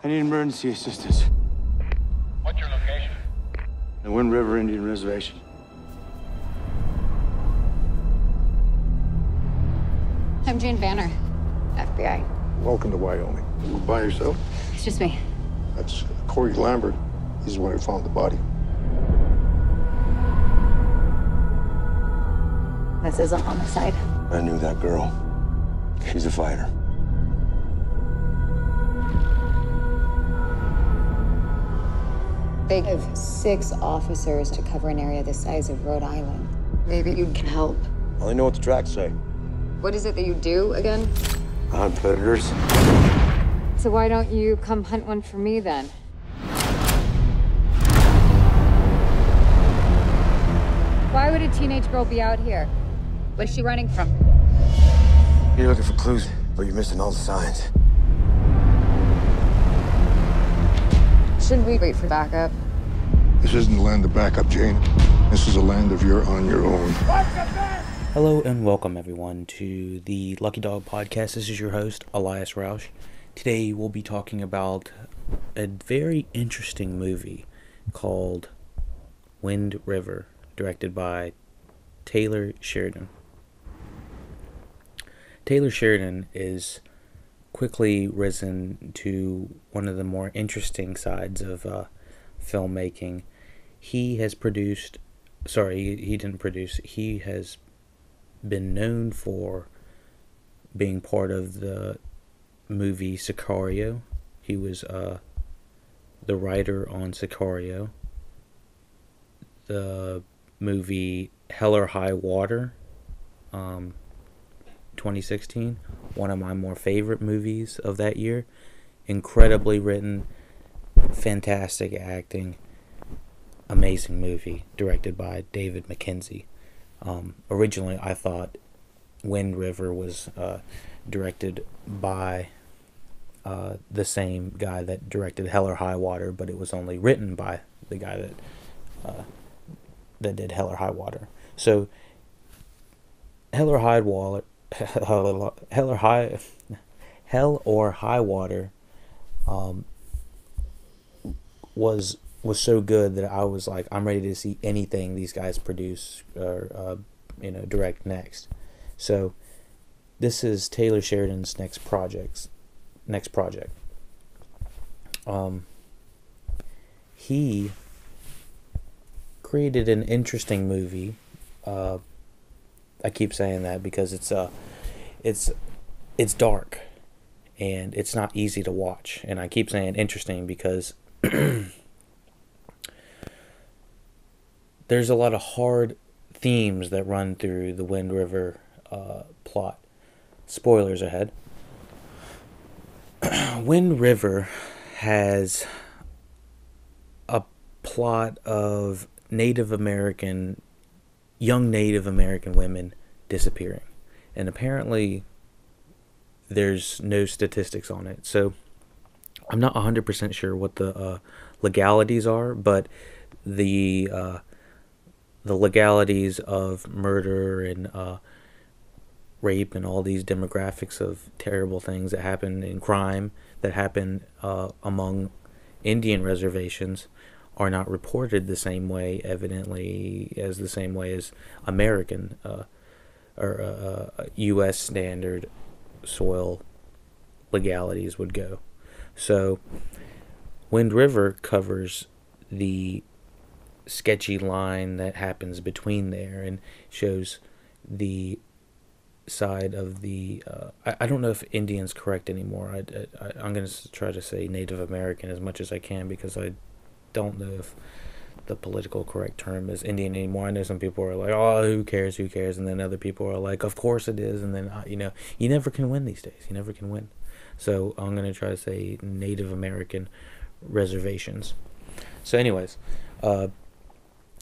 I need emergency assistance. What's your location? The Wind River Indian Reservation. I'm Jane Banner, FBI. Welcome to Wyoming. You by yourself? It's just me. That's Corey Lambert. He's the one who found the body. This is a homicide. I knew that girl. She's a fighter. They have 6 officers to cover an area the size of Rhode Island. Maybe you can help. I only know what the tracks say. What is it that you do again? I hunt predators. So why don't you come hunt one for me then? Why would a teenage girl be out here? What's she running from? You're looking for clues, but you're missing all the signs. Should we wait for backup? This isn't the land of backup, Jane. This is a land of you're on your own. Hello and welcome everyone to the Lucky Dog Podcast. This is your host, Elias Roush. Today we'll be talking about a very interesting movie called Wind River, directed by Taylor Sheridan. Taylor Sheridan is quickly risen to one of the more interesting sides of filmmaking. He has been known for being part of the movie Sicario. He was the writer on Sicario. The movie Hell or High Water, 2016, one of my more favorite movies of that year. Incredibly written, fantastic acting, amazing movie, directed by David Mackenzie. Originally, I thought Wind River was directed by the same guy that directed Hell or High Water, but it was only written by the guy that did Hell or High Water. So, Hell or High Water was so good that I was like, I'm ready to see anything these guys produce or direct next. So this is Taylor Sheridan's next project. He created an interesting movie. I keep saying that because it's dark and it's not easy to watch. And I keep saying interesting because there's a lot of hard themes that run through the Wind River plot. Spoilers ahead. Wind River has a plot of young Native American women disappearing. And apparently there's no statistics on it. So I'm not 100% sure what the legalities are, but the legalities of murder and rape and all these demographics of terrible things that happen in crime that happen among Indian reservations are not reported the same way, evidently, as the same way as American or U.S. standard soil legalities would go. So, Wind River covers the sketchy line that happens between there and shows the side of the I don't know if Indian's correct anymore. I'm going to try to say Native American as much as I can because I don't know if the political correct term is Indian anymore. I know some people are like, oh, who cares, and then other people are like, of course it is, and then you never can win these days. You never can win. So I'm going to try to say Native American reservations. So anyways,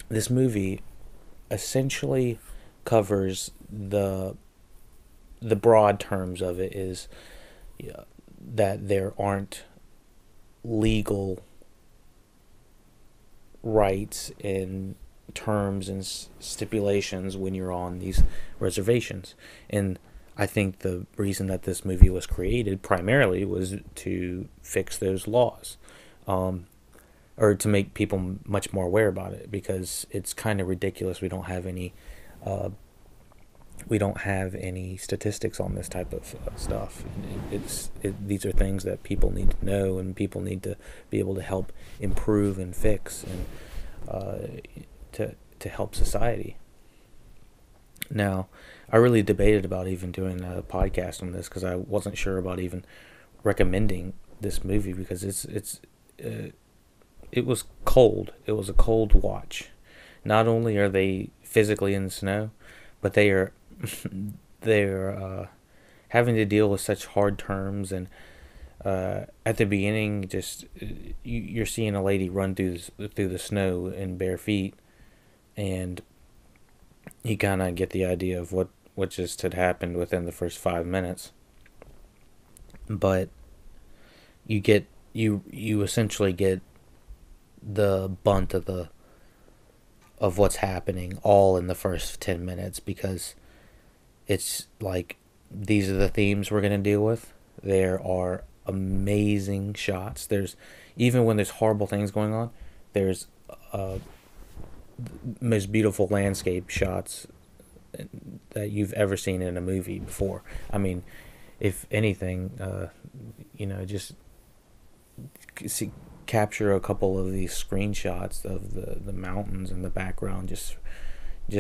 this movie essentially covers the broad terms of it is that there aren't legal rights and terms and stipulations when you're on these reservations. And I think the reason that this movie was created primarily was to fix those laws, or to make people much more aware about it, because it's kind of ridiculous. We don't have any statistics on this type of stuff. These are things that people need to know, and people need to be able to help improve and fix, and to help society. Now, I really debated about even doing a podcast on this, because I wasn't sure about even recommending this movie, because it was cold. It was a cold watch. Not only are they physically in the snow, but they're having to deal with such hard terms, and at the beginning, just you're seeing a lady run through the snow in bare feet, and you kind of get the idea of what just had happened within the first 5 minutes. But you essentially get the bunt of what's happening all in the first 10 minutes, because it's like, these are the themes we're going to deal with. There are amazing shots. Even when there's horrible things going on, there's most beautiful landscape shots that you've ever seen in a movie before. I mean, if anything, just capture a couple of these screenshots of the mountains in the background just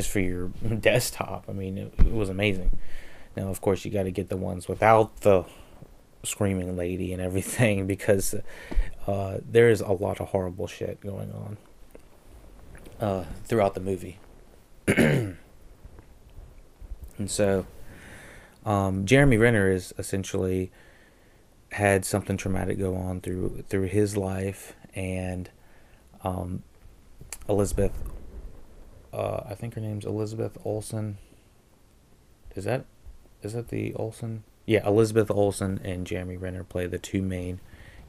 for your desktop. I mean, it was amazing. Now, of course, you got to get the ones without the screaming lady and everything, because there is a lot of horrible shit going on throughout the movie. And so Jeremy Renner is essentially had something traumatic go on through his life, and Elizabeth, I think her name's Elizabeth Olsen. Is that the Olsen? Yeah, Elizabeth Olsen and Jeremy Renner play the two main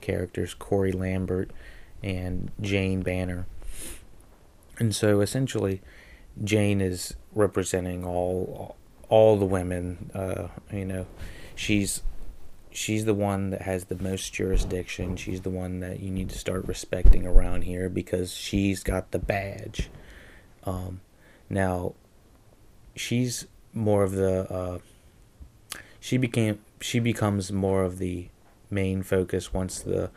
characters, Corey Lambert and Jane Banner. And so essentially, Jane is representing all the women. She's the one that has the most jurisdiction. She's the one that you need to start respecting around here, because she's got the badge. Now, she's more of the she becomes more of the main focus once the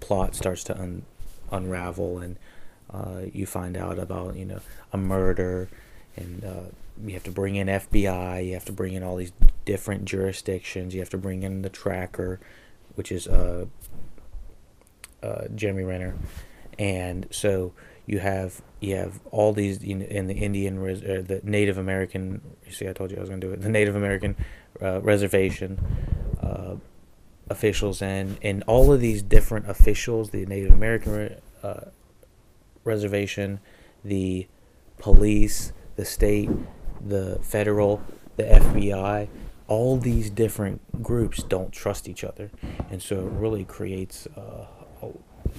plot starts to unravel, and you find out about a murder, and you have to bring in FBI, you have to bring in all these different jurisdictions, you have to bring in the tracker, which is Jeremy Renner, and so you have all these in the Indian the Native American. You see, I told you I was going to do it. The Native American reservation officials, and all of these different officials, the Native American reservation, the police, the state, the federal, the FBI, all these different groups don't trust each other, and so it really creates a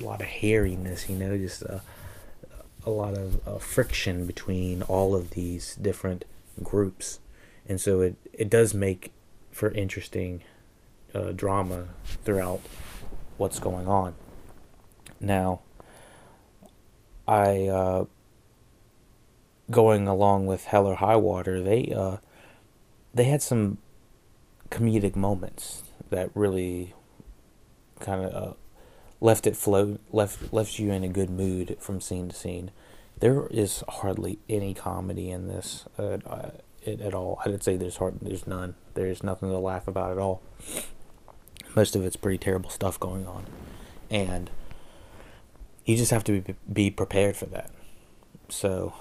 lot of hairiness, just a lot of friction between all of these different groups, and so it does make for interesting drama throughout what's going on. Now, going along with Hell or High Water, they had some comedic moments that really kind of left you in a good mood from scene to scene. There is hardly any comedy in this at all. I'd say there's none. There's nothing to laugh about at all. Most of it's pretty terrible stuff going on, and you just have to be prepared for that. So,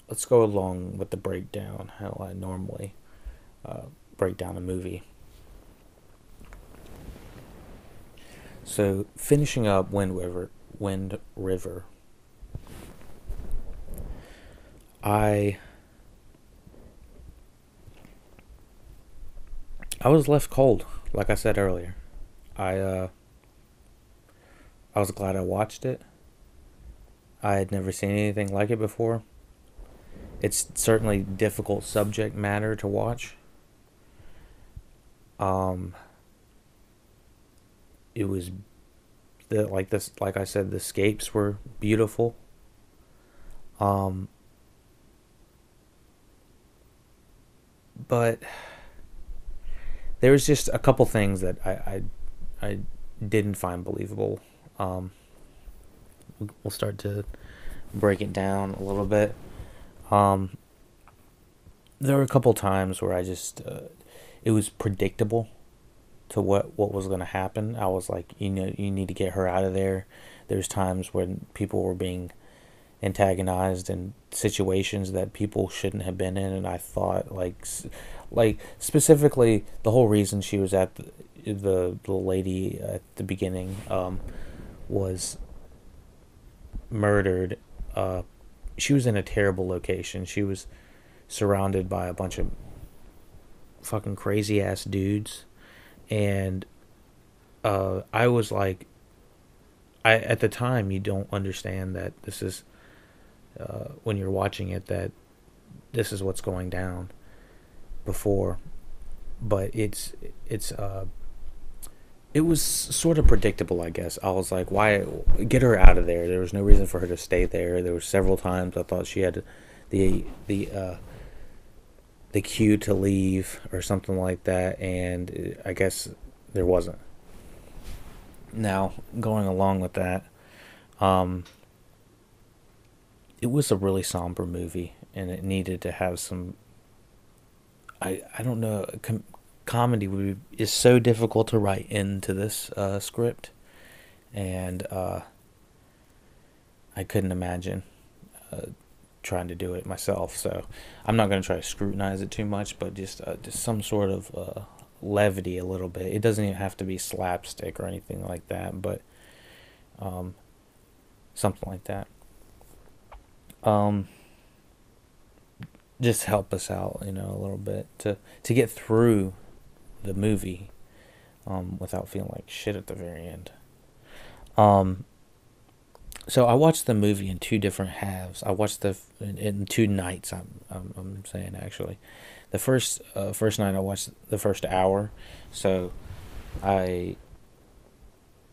let's go along with the breakdown, how I normally break down a movie. So, finishing up Wind River, I was left cold, like I said earlier. I was glad I watched it. I had never seen anything like it before, It's certainly difficult subject matter to watch. It was like I said, the escapes were beautiful. But there was just a couple things that I didn't find believable. We'll start to break it down a little bit. There were a couple times where I just it was predictable to what was going to happen. I was like, you need to get her out of there. There's times when people were being antagonized in situations that people shouldn't have been in, and I thought like specifically the whole reason she was at the lady at the beginning was murdered. She was in a terrible location. She was surrounded by a bunch of fucking crazy ass dudes, and I was like, at the time, you don't understand that this is when you're watching it, that this is what's going down before, but it was sort of predictable, I guess. I was like, why get her out of there? There was no reason for her to stay there. There were several times I thought she had the cue to leave or something like that, and I guess there wasn't. Now, going along with that, it was a really somber movie, and it needed to have some, I don't know, comedy is so difficult to write into this script, and I couldn't imagine trying to do it myself. So I'm not going to try to scrutinize it too much, but just some sort of levity a little bit. It doesn't even have to be slapstick or anything like that, but something like that. Just help us out, a little bit to get through the movie without feeling like shit at the very end. So I watched the movie in two different halves. I watched in two nights. I'm saying actually, the first night I watched the first hour. So I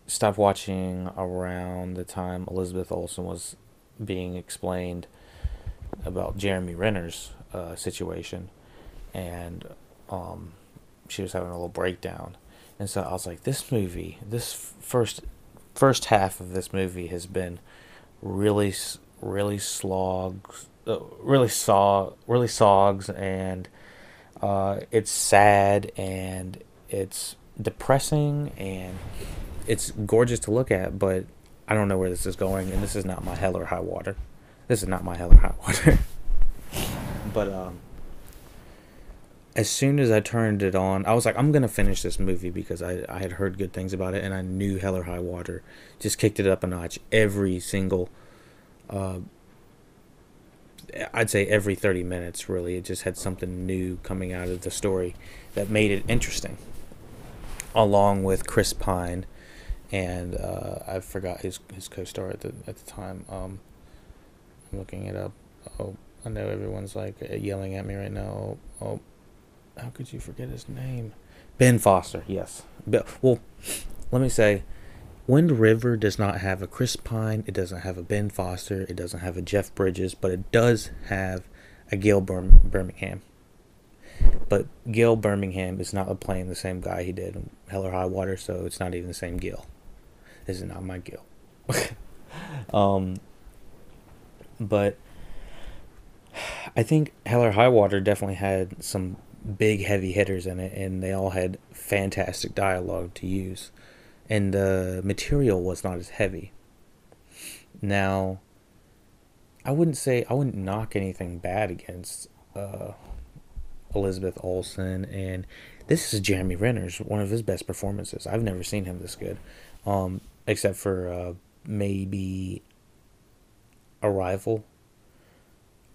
stopped watching around the time Elizabeth Olsen was being explained about Jeremy Renner's situation, and she was having a little breakdown, and so I was like, this first half of this movie has been really sogs, and it's sad, and it's depressing, and it's gorgeous to look at, but I don't know where this is going, and this is not my hell or high water. But as soon as I turned it on, I was like, I'm gonna finish this movie, because I had heard good things about it, and I knew Hell or High Water just kicked it up a notch every single I'd say every 30 minutes, really. It just had something new coming out of the story that made it interesting, along with Chris Pine and I forgot his co-star at the time. I'm looking it up. Oh, I know everyone's like yelling at me right now. Oh, how could you forget his name? Ben Foster, yes. Well, let me say, Wind River does not have a Chris Pine, it doesn't have a Ben Foster, it doesn't have a Jeff Bridges, but it does have a Gil Birmingham. But Gil Birmingham is not playing the same guy he did in Hell or High Water, so it's not even the same Gil. This is not my Gil. But I think Hell or High Water definitely had some big heavy hitters in it, and they all had fantastic dialogue to use, and the material was not as heavy. Now, I wouldn't knock anything bad against Elizabeth Olsen, and this is Jeremy Renner's one of his best performances. I've never seen him this good, except for maybe Arrival.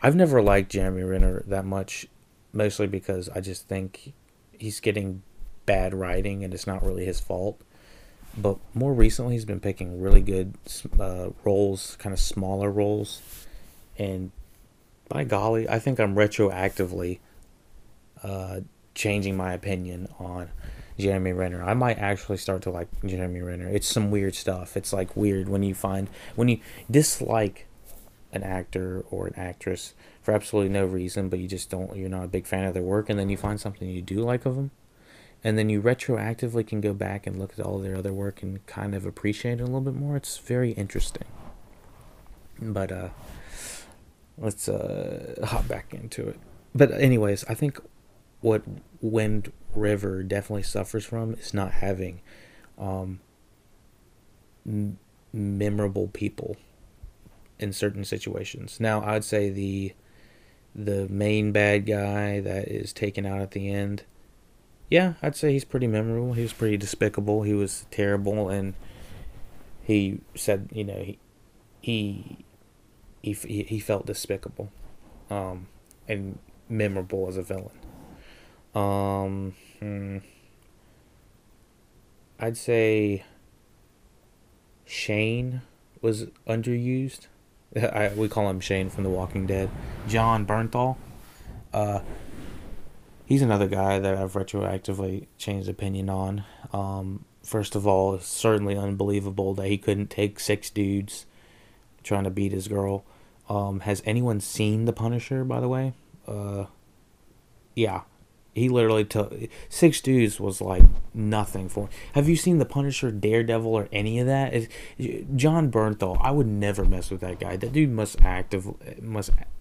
I've never liked Jeremy Renner that much, mostly because I just think he's getting bad writing, and it's not really his fault. But more recently, he's been picking really good roles, kind of smaller roles, and by golly, I think I'm retroactively changing my opinion on Jeremy Renner. I might actually start to like Jeremy Renner. It's some weird stuff. It's like weird when you dislike an actor or an actress for absolutely no reason, but you're not a big fan of their work, and then you find something you do like of them, and then you retroactively can go back and look at all their other work and kind of appreciate it a little bit more. It's very interesting. But let's hop back into it. But anyways, I think what Wind River definitely suffers from is not having memorable people in certain situations. Now, I'd say the main bad guy that is taken out at the end, yeah, I'd say he's pretty memorable. He was pretty despicable. He was terrible, and he said, he felt despicable, and memorable as a villain. I'd say Shane was underused. We call him Shane from The Walking Dead. John Bernthal. He's another guy that I've retroactively changed opinion on. First of all, it's certainly unbelievable that he couldn't take 6 dudes trying to beat his girl. Has anyone seen The Punisher, by the way? Yeah. He literally took 6 dudes was like nothing for him. Have you seen The Punisher, Daredevil, or any of that? John Bernthal, I would never mess with that guy. That dude must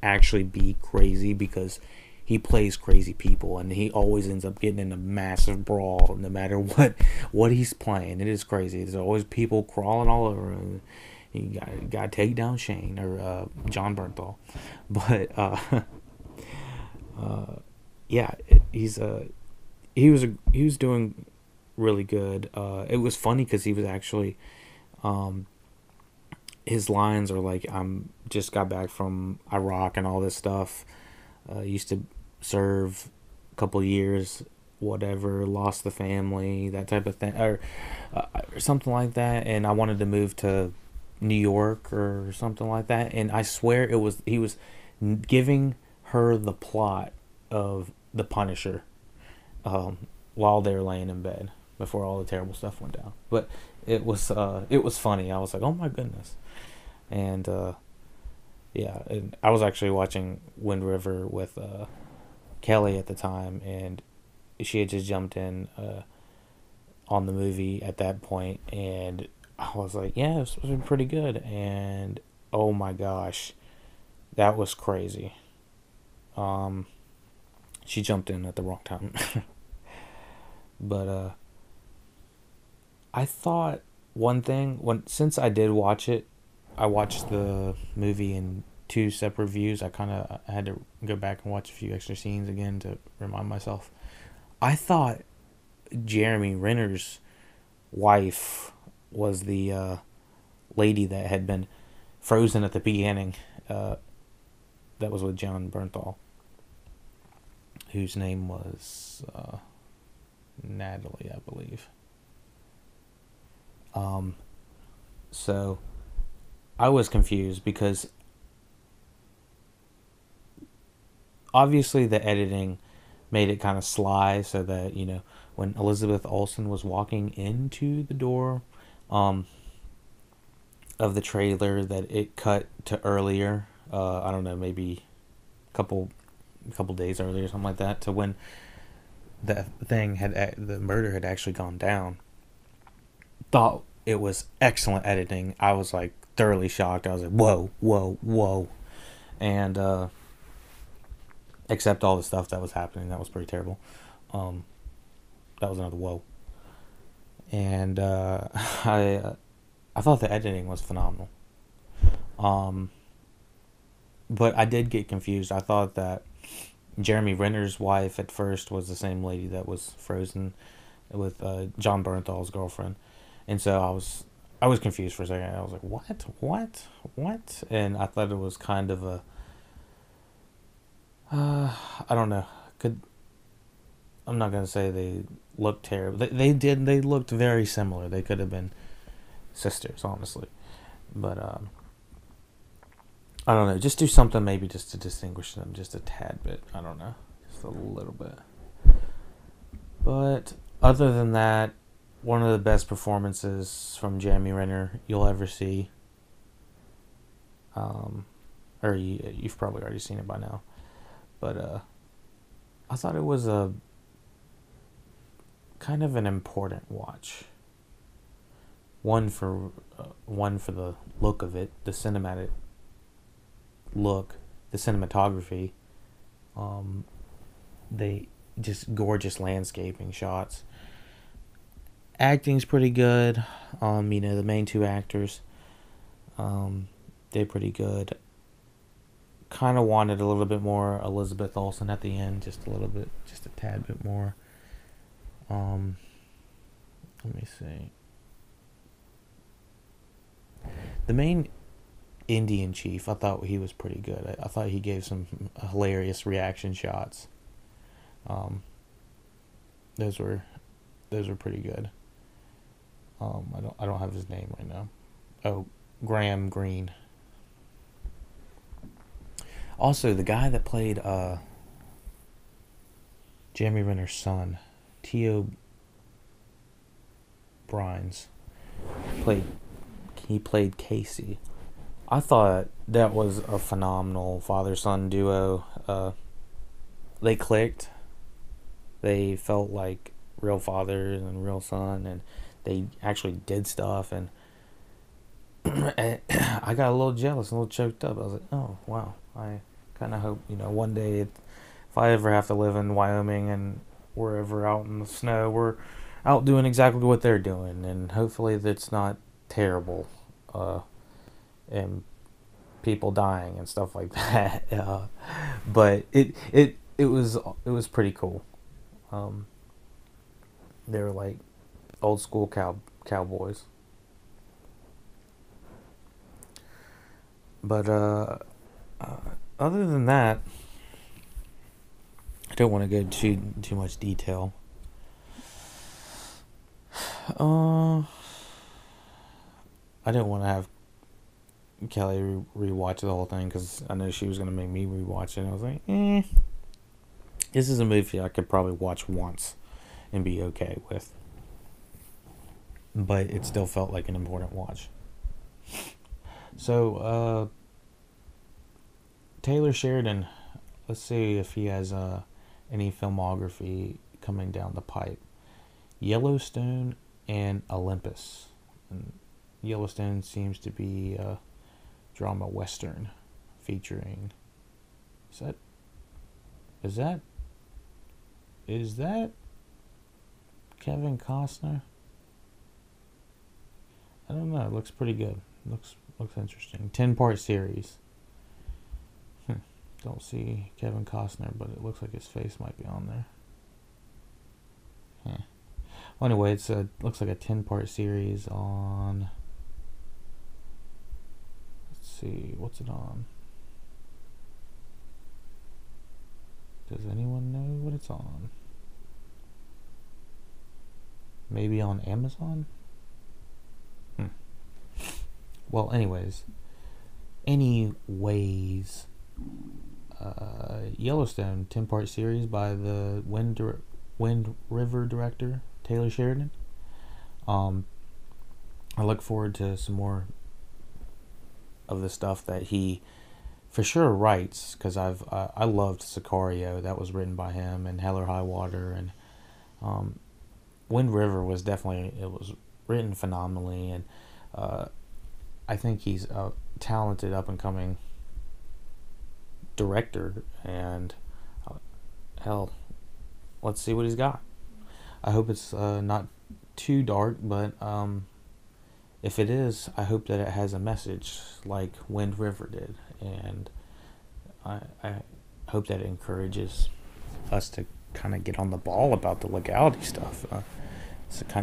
actually be crazy, because he plays crazy people, and he always ends up getting in a massive brawl no matter what he's playing. It is crazy. There's always people crawling all over him. You got to take down Shane or John Bernthal. But yeah, he was doing really good. It was funny because he was actually his lines are like, I'm just got back from Iraq and all this stuff. Used to serve a couple years, whatever, lost the family, that type of thing, or something like that. And I wanted to move to New York or something like that. And I swear he was giving her the plot of The Punisher while they were laying in bed before all the terrible stuff went down. But it was funny. I was like, oh my goodness. And yeah, and I was actually watching Wind River with Kelly at the time, and she had just jumped in on the movie at that point, and I was like, yeah, this was pretty good. And oh my gosh, that was crazy. She jumped in at the wrong time. But I thought one thing, since I did watch it, I watched the movie in 2 separate views. I had to go back and watch a few extra scenes again to remind myself. I thought Jeremy Renner's wife was the lady that had been frozen at the beginning. That was with John Bernthal, whose name was Natalie, I believe. So I was confused because obviously the editing made it kind of sly, so that, when Elizabeth Olsen was walking into the door of the trailer, that it cut to earlier. I don't know, maybe a couple days earlier, something like that, to when the murder had actually gone down. Thought it was excellent editing. I was like thoroughly shocked. I was like, whoa. And except all the stuff that was happening, that was pretty terrible. That was another whoa. And I thought the editing was phenomenal. But I did get confused. I thought that Jeremy Renner's wife at first was the same lady that was frozen with John Bernthal's girlfriend. And so I was confused for a second. I was like, what? And I thought it was kind of a, I don't know. I'm not going to say they looked terrible. They looked very similar. They could have been sisters, honestly. But I don't know, just do something maybe just to distinguish them just a tad bit. I don't know, just a little bit. But other than that, one of the best performances from Jeremy Renner you'll ever see. Or you've probably already seen it by now. But I thought it was a kind of an important watch. One for the look of it, the cinematic look, the cinematography. They just gorgeous landscaping shots. Acting's pretty good. The main two actors, they're pretty good. Kind of wanted a little bit more Elizabeth Olsen at the end, just a tad bit more. Let me see. The main Indian chief, I thought he was pretty good. I thought he gave some hilarious reaction shots. Those were pretty good. I don't have his name right now. Oh, Graham Greene. Also, the guy that played Jeremy Renner's son, T.O. Brines, he played Casey. I thought that was a phenomenal father-son duo. They clicked. They felt like real father and real son, and they actually did stuff. And I got a little jealous, a little choked up. I was like, oh, wow. I kind of hope, one day if I ever have to live in Wyoming and wherever out in the snow, we're out doing exactly what they're doing. And hopefully that's not terrible. And people dying and stuff like that. But it was pretty cool. They were like old school cowboys. But other than that, I don't want to go too much detail. I didn't want to have Kelly rewatch the whole thing because I know she was going to make me rewatch it. And I was like, this is a movie I could probably watch once and be okay with. But it still felt like an important watch. So, Taylor Sheridan, let's see if he has any filmography coming down the pipe. Yellowstone and Olympus. And Yellowstone seems to be a drama western featuring... Is that Kevin Costner? I don't know. It looks pretty good. Looks interesting. 10-part series. Don't see Kevin Costner, but it looks like his face might be on there. Well, anyway, looks like a 10-part series on... Let's see, what's it on? Does anyone know what it's on? Maybe on Amazon? Well, anyways, Yellowstone 10-part series by the Wind River director Taylor Sheridan. I look forward to some more of the stuff that he for sure writes, because I loved Sicario. That was written by him, and Hell or High Water, and Wind River was written phenomenally, and I think he's a talented up and coming director, and hell, let's see what he's got. I hope it's not too dark, but if it is, I hope that it has a message like Wind River did, and I hope that it encourages us to kind of get on the ball about the legality stuff.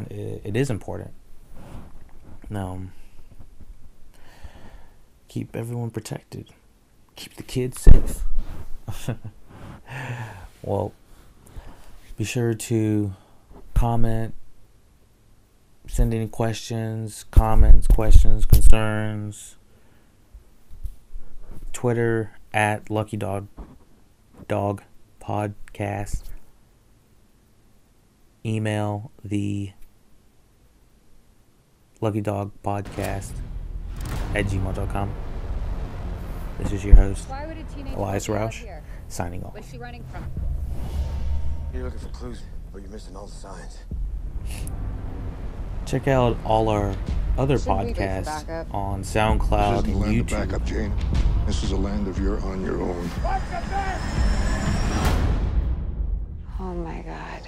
It is important. Keep everyone protected. Keep the kids safe. Well, be sure to comment, send any questions, comments, questions, concerns, Twitter at LuckyDogPodcast. Email the LuckyDogPodcast at gmail.com. This is your host, Elias Roush, signing off. Where's she running from? You're looking for clues, but you're missing all the signs. Check out all our other Should we go for podcasts backup? on This SoundCloud isn't a and land of YouTube. backup, Jane. This is a land of you're on your own. Oh my God.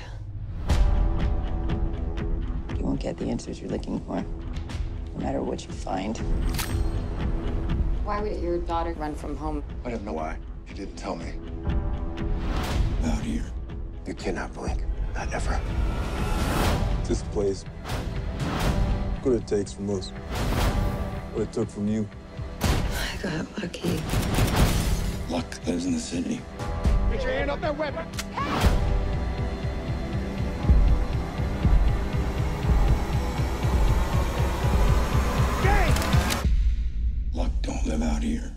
You won't get the answers you're looking for, no matter what you find. Why would your daughter run from home? I don't know why. You didn't tell me. Out here. You cannot blink. Not ever. This place. What it takes from us. What it took from you. I got lucky. Luck lives in the city. Get your hand off that weapon! Luck don't live out here.